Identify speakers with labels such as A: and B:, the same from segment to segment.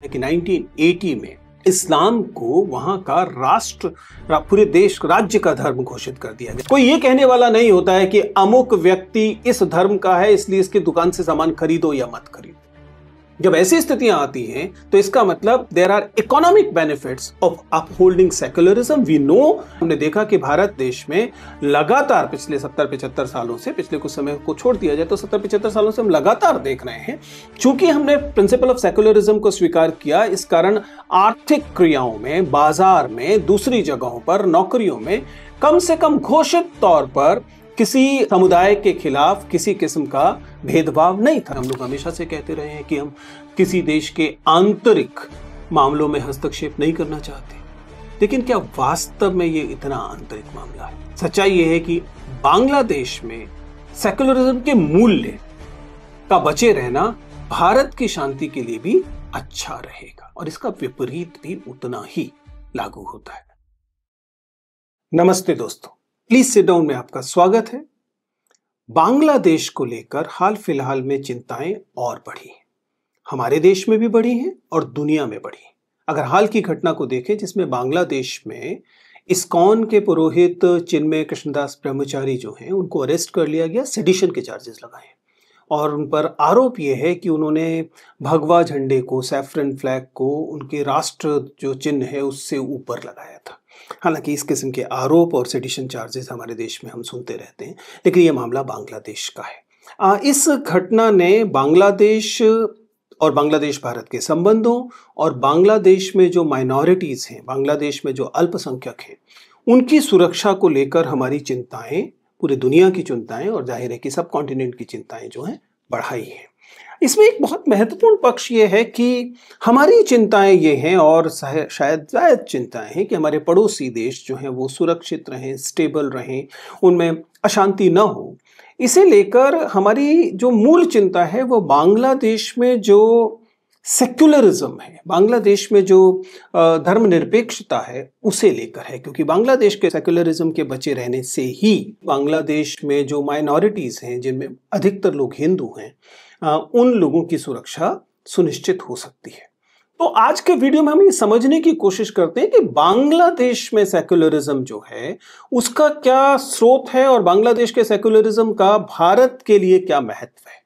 A: कि 1980 में इस्लाम को वहां का राष्ट्र पूरे देश राज्य का धर्म घोषित कर दिया गया। कोई ये कहने वाला नहीं होता है कि अमुक व्यक्ति इस धर्म का है इसलिए इसकी दुकान से सामान खरीदो या मत खरीदो। जब ऐसी स्थितियां आती हैं तो इसका मतलब there are economic benefits of upholding secularism. We know, हमने देखा कि भारत देश में लगातार पिछले 70-75 सालों से, पिछले कुछ समय को छोड़ दिया जाए तो 70-75 सालों से हम लगातार देख रहे हैं, चूंकि हमने प्रिंसिपल ऑफ सेक्युलरिज्म को स्वीकार किया, इस कारण आर्थिक क्रियाओं में, बाजार में, दूसरी जगहों पर, नौकरियों में कम से कम घोषित तौर पर किसी समुदाय के खिलाफ किसी किस्म का भेदभाव नहीं था। हम लोग हमेशा से कहते रहे हैं कि हम किसी देश के आंतरिक मामलों में हस्तक्षेप नहीं करना चाहते, लेकिन क्या वास्तव में ये इतना आंतरिक मामला है? सच्चाई ये है कि बांग्लादेश में सेक्युलरिज्म के मूल्य का बचे रहना भारत की शांति के लिए भी अच्छा रहेगा और इसका विपरीत भी उतना ही लागू होता है। नमस्ते दोस्तों, प्लीज सिट डाउन में आपका स्वागत है। बांग्लादेश को लेकर हाल फिलहाल में चिंताएं और बढ़ी हैं, हमारे देश में भी बढ़ी हैं और दुनिया में बढ़ी हैं। अगर हाल की घटना को देखें जिसमें बांग्लादेश में इस्कॉन के पुरोहित चिन्मय कृष्णदास ब्रह्मचारी जो हैं उनको अरेस्ट कर लिया गया, सेडिशन के चार्जेस लगाए और उन पर आरोप यह है कि उन्होंने भगवा झंडे को, सैफरन फ्लैग को उनके राष्ट्र जो चिन्ह है उससे ऊपर लगाया था। हालांकि इस किस्म के आरोप और सेडिशन चार्जेस हमारे देश में हम सुनते रहते हैं, लेकिन यह मामला बांग्लादेश का है। इस घटना ने बांग्लादेश और बांग्लादेश भारत के संबंधों और बांग्लादेश में जो माइनॉरिटीज हैं, बांग्लादेश में जो अल्पसंख्यक हैं, उनकी सुरक्षा को लेकर हमारी चिंताएं, पूरी दुनिया की चिंताएं और जाहिर है कि सब कॉन्टिनेंट की चिंताएं जो हैं बढ़ाई हैं। इसमें एक बहुत महत्वपूर्ण पक्ष ये है कि हमारी चिंताएं ये हैं और शायद जायज चिंताएं हैं कि हमारे पड़ोसी देश जो हैं वो सुरक्षित रहें, स्टेबल रहें, उनमें अशांति न हो। इसे लेकर हमारी जो मूल चिंता है वो बांग्लादेश में जो सेक्युलरिज्म है, बांग्लादेश में जो धर्मनिरपेक्षता है उसे लेकर है, क्योंकि बांग्लादेश के सेक्युलरिज्म के बचे रहने से ही बांग्लादेश में जो माइनॉरिटीज हैं जिनमें अधिकतर लोग हिंदू हैं, उन लोगों की सुरक्षा सुनिश्चित हो सकती है। तो आज के वीडियो में हम ये समझने की कोशिश करते हैं कि बांग्लादेश में सेक्युलरिज्म जो है उसका क्या स्रोत है और बांग्लादेश के सेक्युलरिज्म का भारत के लिए क्या महत्व है।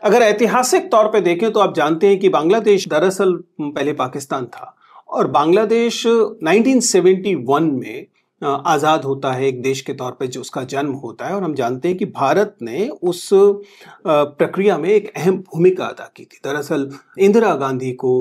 A: अगर ऐतिहासिक तौर पे देखें तो आप जानते हैं कि बांग्लादेश दरअसल पहले पाकिस्तान था और बांग्लादेश 1971 में आज़ाद होता है एक देश के तौर पे, जो उसका जन्म होता है। और हम जानते हैं कि भारत ने उस प्रक्रिया में एक अहम भूमिका अदा की थी। दरअसल इंदिरा गांधी को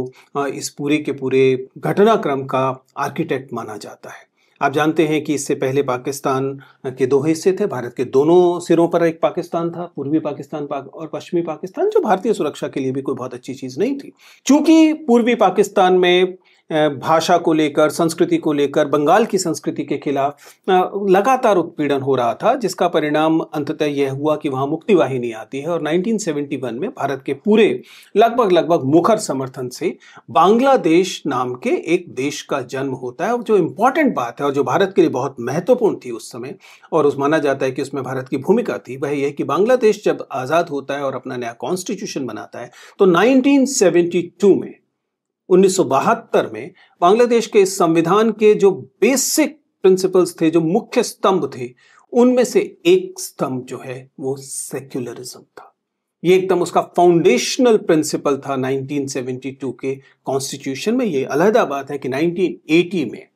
A: इस पूरे के पूरे घटनाक्रम का आर्किटेक्ट माना जाता है। आप जानते हैं कि इससे पहले पाकिस्तान के दो हिस्से थे, भारत के दोनों सिरों पर एक पाकिस्तान था, पूर्वी पाकिस्तान और पश्चिमी पाकिस्तान, जो भारतीय सुरक्षा के लिए भी कोई बहुत अच्छी चीज़ नहीं थी। चूंकि पूर्वी पाकिस्तान में भाषा को लेकर, संस्कृति को लेकर बंगाल की संस्कृति के खिलाफ लगातार उत्पीड़न हो रहा था, जिसका परिणाम अंततः यह हुआ कि वहां मुक्ति वाहिनी आती है और 1971 में भारत के पूरे लगभग मुखर समर्थन से बांग्लादेश नाम के एक देश का जन्म होता है। और जो इम्पोर्टेंट बात है और जो भारत के लिए बहुत महत्वपूर्ण थी उस समय, और उस माना जाता है कि उसमें भारत की भूमिका थी, वह यह कि बांग्लादेश जब आज़ाद होता है और अपना नया कॉन्स्टिट्यूशन बनाता है तो 1972 में, 1972 में बांग्लादेश के इस संविधान के जो बेसिक प्रिंसिपल्स थे, जो मुख्य स्तंभ थे, उनमें से एक स्तंभ जो है वो सेक्युलरिज्म था। ये एकदम उसका फाउंडेशनल प्रिंसिपल था 1972 के कॉन्स्टिट्यूशन में। ये अलहदा बात है कि 1980 में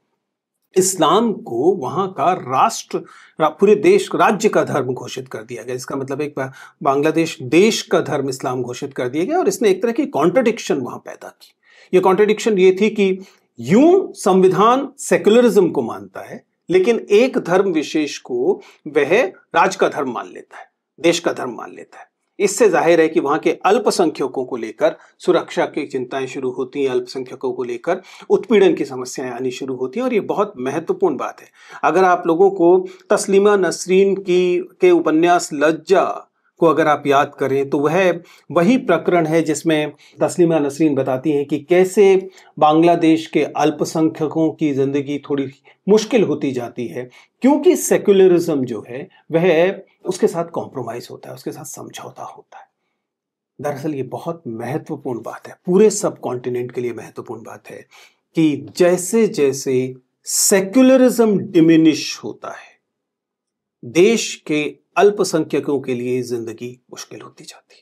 A: इस्लाम को वहां का राष्ट्र पूरे देश राज्य का धर्म घोषित कर दिया गया। इसका मतलब एक बांग्लादेश देश का धर्म इस्लाम घोषित कर दिया गया और इसने एक तरह की कॉन्ट्रडिक्शन वहां पैदा की। ये कॉन्ट्रडिक्शन ये थी कि यूं संविधान सेक्युलरिज्म को मानता है, लेकिन एक धर्म विशेष को वह राज का धर्म मान लेता है, देश का धर्म मान लेता है। इससे जाहिर है कि वहां के अल्पसंख्यकों को लेकर सुरक्षा की चिंताएं शुरू होती हैं, अल्पसंख्यकों को लेकर उत्पीड़न की समस्याएं आनी शुरू होती हैं। और ये बहुत महत्वपूर्ण बात है। अगर आप लोगों को तस्लीमा नसरीन के उपन्यास लज्जा को अगर आप याद करें तो वह वही प्रकरण है जिसमें तस्लीमा नसरीन बताती हैं कि कैसे बांग्लादेश के अल्पसंख्यकों की जिंदगी थोड़ी मुश्किल होती जाती है, क्योंकि सेक्युलरिज्म जो है वह उसके साथ कॉम्प्रोमाइज होता है, उसके साथ समझौता होता है। दरअसल ये बहुत महत्वपूर्ण बात है, पूरे सब कॉन्टिनेंट के लिए महत्वपूर्ण बात है कि जैसे जैसे सेक्युलरिज्म डिमिनिश होता है, देश के अल्पसंख्यकों के लिए जिंदगी मुश्किल होती जाती है।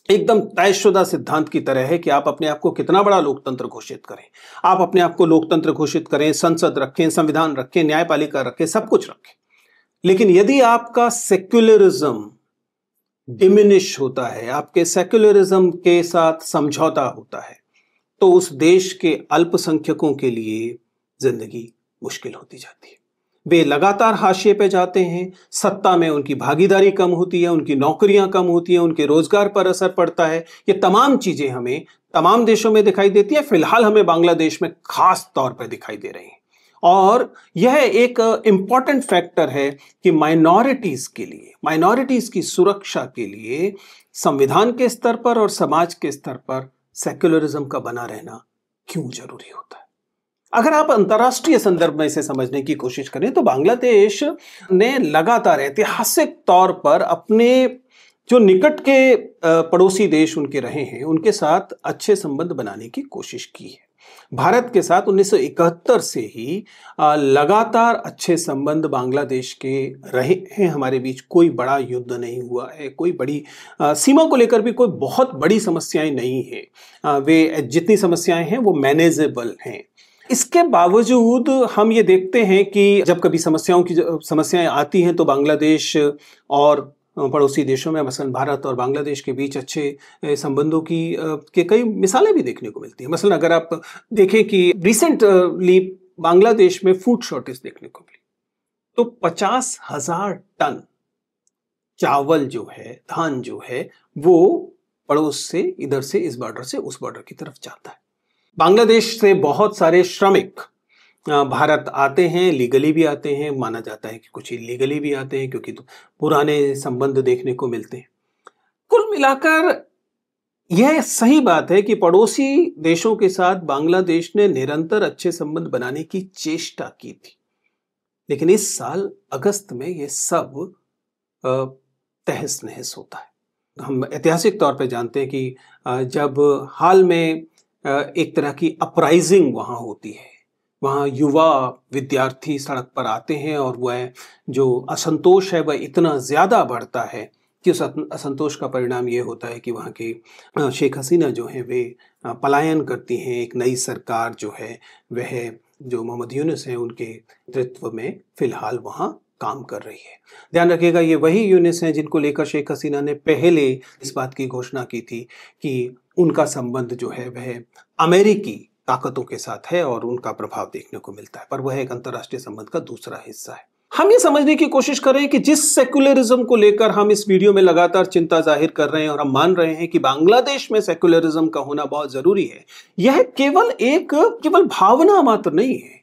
A: एकदम तयशुदा सिद्धांत की तरह है कि आप अपने आप को कितना बड़ा लोकतंत्र घोषित करें, आप अपने आप को लोकतंत्र घोषित करें, संसद रखें, संविधान रखें, न्यायपालिका रखें, सब कुछ रखें, लेकिन यदि आपका सेक्युलरिज्म डिमिनिश होता है, आपके सेक्युलरिज्म के साथ समझौता होता है, तो उस देश के अल्पसंख्यकों के लिए जिंदगी मुश्किल होती जाती है। वे लगातार हाशिए पे जाते हैं, सत्ता में उनकी भागीदारी कम होती है, उनकी नौकरियां कम होती हैं, उनके रोजगार पर असर पड़ता है। ये तमाम चीजें हमें तमाम देशों में दिखाई देती है, फिलहाल हमें बांग्लादेश में खास तौर पर दिखाई दे रही हैं। और यह एक इंपॉर्टेंट फैक्टर है कि माइनॉरिटीज के लिए, माइनॉरिटीज की सुरक्षा के लिए संविधान के स्तर पर और समाज के स्तर पर सेक्युलरिज्म का बना रहना क्यों जरूरी होता है। अगर आप अंतर्राष्ट्रीय संदर्भ में इसे समझने की कोशिश करें तो बांग्लादेश ने लगातार ऐतिहासिक तौर पर अपने जो निकट के पड़ोसी देश उनके रहे हैं उनके साथ अच्छे संबंध बनाने की कोशिश की है। भारत के साथ 1971 से ही लगातार अच्छे संबंध बांग्लादेश के रहे हैं। हमारे बीच कोई बड़ा युद्ध नहीं हुआ है, कोई बड़ी सीमा को लेकर भी कोई बहुत बड़ी समस्याएं नहीं है। वे जितनी समस्याएं हैं वो मैनेजेबल हैं। इसके बावजूद हम ये देखते हैं कि जब कभी समस्याएं आती हैं तो बांग्लादेश और पड़ोसी देशों में मसलन भारत और बांग्लादेश के बीच अच्छे संबंधों के कई मिसालें भी देखने को मिलती हैं। मसलन अगर आप देखें कि रिसेंटली बांग्लादेश में फूड शॉर्टेज देखने को मिली, तो 50,000 टन चावल जो है, धान जो है, वो पड़ोस से, इधर से, इस बॉर्डर से उस बॉर्डर की तरफ जाता है। बांग्लादेश से बहुत सारे श्रमिक भारत आते हैं, लीगली भी आते हैं, माना जाता है कि कुछ इलीगली भी आते हैं क्योंकि तो पुराने संबंध देखने को मिलते हैं। कुल मिलाकर यह सही बात है कि पड़ोसी देशों के साथ बांग्लादेश ने निरंतर अच्छे संबंध बनाने की चेष्टा की थी, लेकिन इस साल अगस्त में यह सब तहस नहस होता है। हम ऐतिहासिक तौर पर जानते हैं कि जब हाल में एक तरह की अपराइजिंग वहाँ होती है, वहाँ युवा विद्यार्थी सड़क पर आते हैं और वह जो असंतोष है वह इतना ज़्यादा बढ़ता है कि उस असंतोष का परिणाम ये होता है कि वहाँ के शेख हसीना जो हैं वे पलायन करती हैं। एक नई सरकार जो है वह जो मोहम्मद यूनुस हैं उनके नेतृत्व में फिलहाल वहाँ काम कर रही है। ध्यान रखिएगा, ये वही यूनुस हैं जिनको लेकर शेख हसीना ने पहले इस बात की घोषणा की थी कि उनका संबंध जो है वह अमेरिकी ताकतों के साथ है और उनका प्रभाव देखने को मिलता है, पर वह एक अंतर्राष्ट्रीय संबंध का दूसरा हिस्सा है। हम ये समझने की कोशिश करें कि जिस सेक्युलरिज्म को लेकर हम इस वीडियो में लगातार चिंता जाहिर कर रहे हैं और हम मान रहे हैं कि बांग्लादेश में सेक्युलरिज्म का होना बहुत जरूरी है, यह केवल भावना मात्र नहीं है।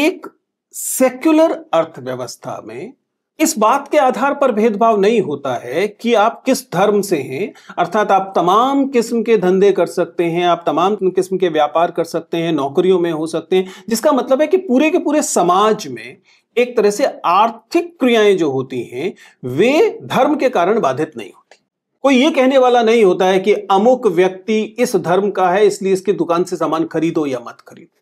A: एक सेक्युलर अर्थव्यवस्था में इस बात के आधार पर भेदभाव नहीं होता है कि आप किस धर्म से हैं, अर्थात आप तमाम किस्म के धंधे कर सकते हैं, आप तमाम किस्म के व्यापार कर सकते हैं, नौकरियों में हो सकते हैं, जिसका मतलब है कि पूरे के पूरे समाज में एक तरह से आर्थिक क्रियाएं जो होती हैं वे धर्म के कारण बाधित नहीं होती। कोई ये कहने वाला नहीं होता है कि अमुक व्यक्ति इस धर्म का है इसलिए इसकी दुकान से सामान खरीदो या मत खरीदो।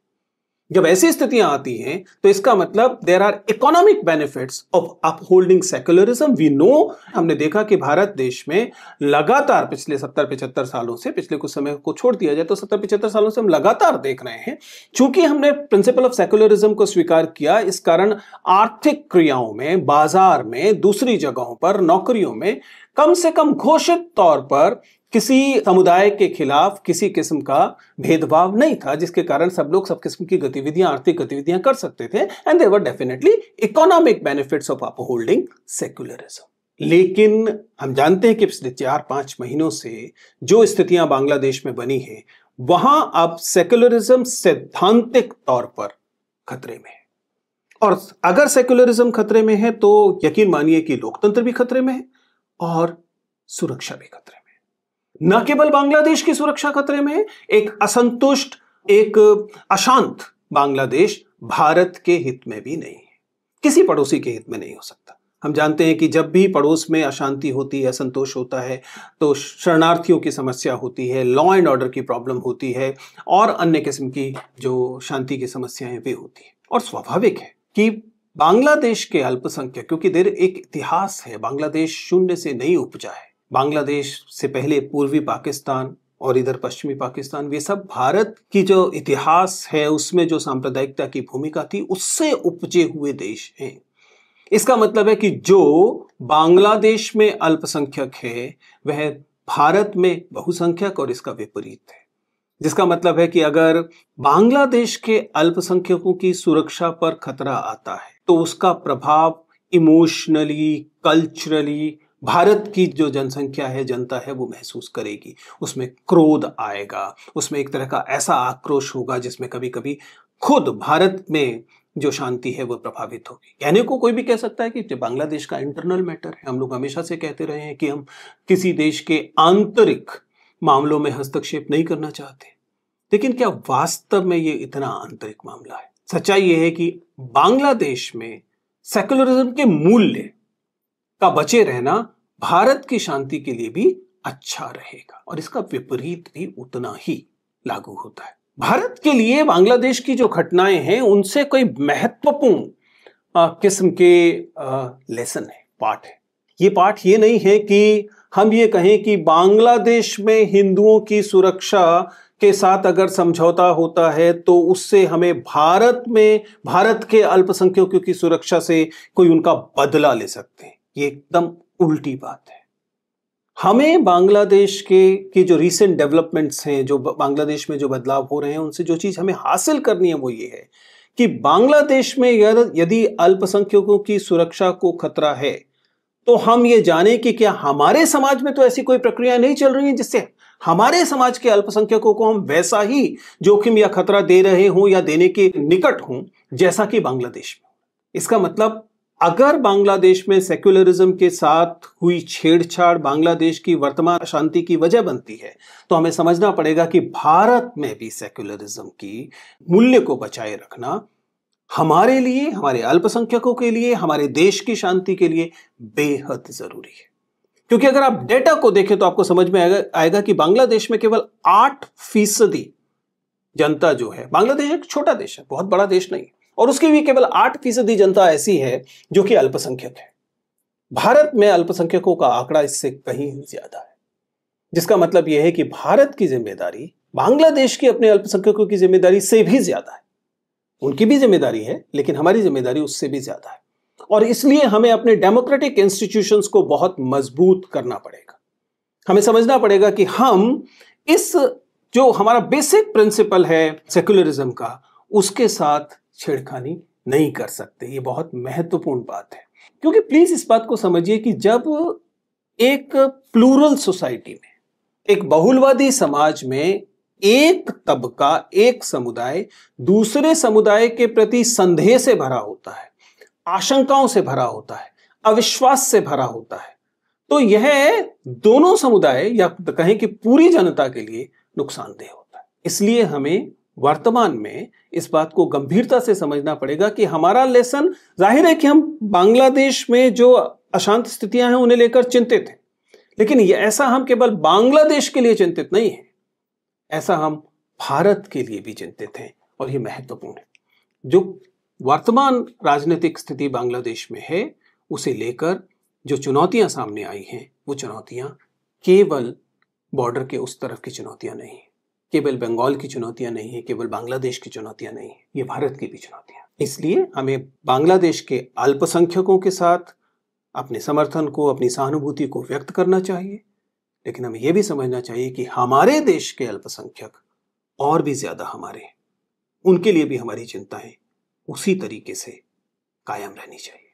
A: जब ऐसी स्थितियां आती हैं तो इसका मतलब there are economic benefits of upholding secularism. We know, हमने देखा कि भारत देश में लगातार पिछले 70-75 सालों से, पिछले कुछ समय को छोड़ दिया जाए तो 70-75 सालों से हम लगातार देख रहे हैं, चूंकि हमने प्रिंसिपल ऑफ सेक्युलरिज्म को स्वीकार किया, इस कारण आर्थिक क्रियाओं में, बाजार में, दूसरी जगहों पर, नौकरियों में कम से कम घोषित तौर पर किसी समुदाय के खिलाफ किसी किस्म का भेदभाव नहीं था, जिसके कारण सब लोग सब किस्म की गतिविधियां, आर्थिक गतिविधियां कर सकते थे and there were definitely economic benefits of upholding secularism. लेकिन हम जानते हैं कि पिछले 4-5 महीनों से जो स्थितियां बांग्लादेश में बनी है वहां अब सेक्युलरिज्म सैद्धांतिक तौर पर खतरे में है। और अगर सेक्युलरिज्म खतरे में है तो यकीन मानिए कि लोकतंत्र भी खतरे में है और सुरक्षा भी खतरे में। न केवल बांग्लादेश की सुरक्षा खतरे में है, एक असंतुष्ट, एक अशांत बांग्लादेश भारत के हित में भी नहीं है, किसी पड़ोसी के हित में नहीं हो सकता। हम जानते हैं कि जब भी पड़ोस में अशांति होती है, असंतोष होता है, तो शरणार्थियों की समस्या होती है, लॉ एंड ऑर्डर की प्रॉब्लम होती है और अन्य किस्म की जो शांति की समस्याएं वे होती है। और स्वाभाविक है कि बांग्लादेश के अल्पसंख्यक, क्योंकि देर एक इतिहास है, बांग्लादेश शून्य से नहीं उपजा है। बांग्लादेश से पहले पूर्वी पाकिस्तान और इधर पश्चिमी पाकिस्तान, वे सब भारत की जो इतिहास है उसमें जो सांप्रदायिकता की भूमिका थी उससे उपजे हुए देश हैं। इसका मतलब है कि जो बांग्लादेश में अल्पसंख्यक है वह भारत में बहुसंख्यक और इसका विपरीत है। जिसका मतलब है कि अगर बांग्लादेश के अल्पसंख्यकों की सुरक्षा पर खतरा आता है तो उसका प्रभाव इमोशनली, कल्चरली भारत की जो जनसंख्या है, जनता है, वो महसूस करेगी। उसमें क्रोध आएगा, उसमें एक तरह का ऐसा आक्रोश होगा जिसमें कभी कभी खुद भारत में जो शांति है वो प्रभावित होगी। कहने को कोई भी कह सकता है कि बांग्लादेश का इंटरनल मैटर है। हम लोग हमेशा से कहते रहे हैं कि हम किसी देश के आंतरिक मामलों में हस्तक्षेप नहीं करना चाहते, लेकिन क्या वास्तव में ये इतना आंतरिक मामला है? सच्चाई ये है कि बांग्लादेश में सेकुलरिज्म के मूल्य का बचे रहना भारत की शांति के लिए भी अच्छा रहेगा और इसका विपरीत भी उतना ही लागू होता है। भारत के लिए बांग्लादेश की जो घटनाएं हैं उनसे कोई महत्वपूर्ण किस्म के लेसन है, पाठ है। ये पाठ ये नहीं है कि हम ये कहें कि बांग्लादेश में हिंदुओं की सुरक्षा के साथ अगर समझौता होता है तो उससे हमें भारत में भारत के अल्पसंख्यकों की सुरक्षा से कोई उनका बदला ले सकते हैं। ये एकदम उल्टी बात है। हमें बांग्लादेश के जो रीसेंट डेवलपमेंट्स हैं, जो बांग्लादेश में जो बदलाव हो रहे हैं, उनसे जो चीज हमें हासिल करनी है वो ये है कि बांग्लादेश में यदि अल्पसंख्यकों की सुरक्षा को खतरा है तो हम ये जाने कि क्या हमारे समाज में तो ऐसी कोई प्रक्रिया नहीं चल रही है जिससे हमारे समाज के अल्पसंख्यकों को हम वैसा ही जोखिम या खतरा दे रहे हों या देने के निकट हों जैसा कि बांग्लादेश में। इसका मतलब अगर बांग्लादेश में सेक्युलरिज्म के साथ हुई छेड़छाड़ बांग्लादेश की वर्तमान अशांति की वजह बनती है तो हमें समझना पड़ेगा कि भारत में भी सेक्युलरिज्म की मूल्य को बचाए रखना हमारे लिए, हमारे अल्पसंख्यकों के लिए, हमारे देश की शांति के लिए बेहद जरूरी है। क्योंकि अगर आप डेटा को देखें तो आपको समझ में आएगा कि बांग्लादेश में केवल 8% जनता जो है, बांग्लादेश एक छोटा देश है, बहुत बड़ा देश नहीं, और उसकी भी केवल 8% जनता ऐसी है जो कि अल्पसंख्यक है। भारत में अल्पसंख्यकों का आंकड़ा इससे कहीं ज्यादा है। जिसका मतलब यह है कि भारत की जिम्मेदारी बांग्लादेश की अपने अल्पसंख्यकों की जिम्मेदारी से भी ज्यादा है। उनकी भी जिम्मेदारी है लेकिन हमारी जिम्मेदारी उससे भी ज्यादा है और इसलिए हमें अपने डेमोक्रेटिक इंस्टीट्यूशंस को बहुत मजबूत करना पड़ेगा। हमें समझना पड़ेगा कि हम इस जो हमारा बेसिक प्रिंसिपल है सेक्युलरिज्म का, उसके साथ छेड़खानी नहीं कर सकते। ये बहुत महत्वपूर्ण बात है, क्योंकि प्लीज इस बात को समझिए कि जब एक प्लूरल सोसाइटी में, एक बहुलवादी समाज में एक तबका, एक समुदाय दूसरे समुदाय के प्रति संदेह से भरा होता है, आशंकाओं से भरा होता है, अविश्वास से भरा होता है, तो यह दोनों समुदाय या कहें कि पूरी जनता के लिए नुकसानदेह होता है। इसलिए हमें वर्तमान में इस बात को गंभीरता से समझना पड़ेगा कि हमारा लेसन, जाहिर है कि हम बांग्लादेश में जो अशांत स्थितियां हैं उन्हें लेकर चिंतित हैं, लेकिन ऐसा हम केवल बांग्लादेश के लिए चिंतित नहीं है, ऐसा हम भारत के लिए भी चिंतित हैं। और यह महत्वपूर्ण है। जो वर्तमान राजनीतिक स्थिति बांग्लादेश में है उसे लेकर जो चुनौतियां सामने आई हैं वो चुनौतियां केवल बॉर्डर के उस तरफ की चुनौतियां नहीं है, केवल बंगाल की चुनौतियां नहीं है, केवल बांग्लादेश की चुनौतियां नहीं है, ये भारत की भी चुनौतियां। इसलिए हमें बांग्लादेश के अल्पसंख्यकों के साथ अपने समर्थन को, अपनी सहानुभूति को व्यक्त करना चाहिए, लेकिन हमें यह भी समझना चाहिए कि हमारे देश के अल्पसंख्यक और भी ज्यादा हमारे हैं, उनके लिए भी हमारी चिंताएं उसी तरीके से कायम रहनी चाहिए।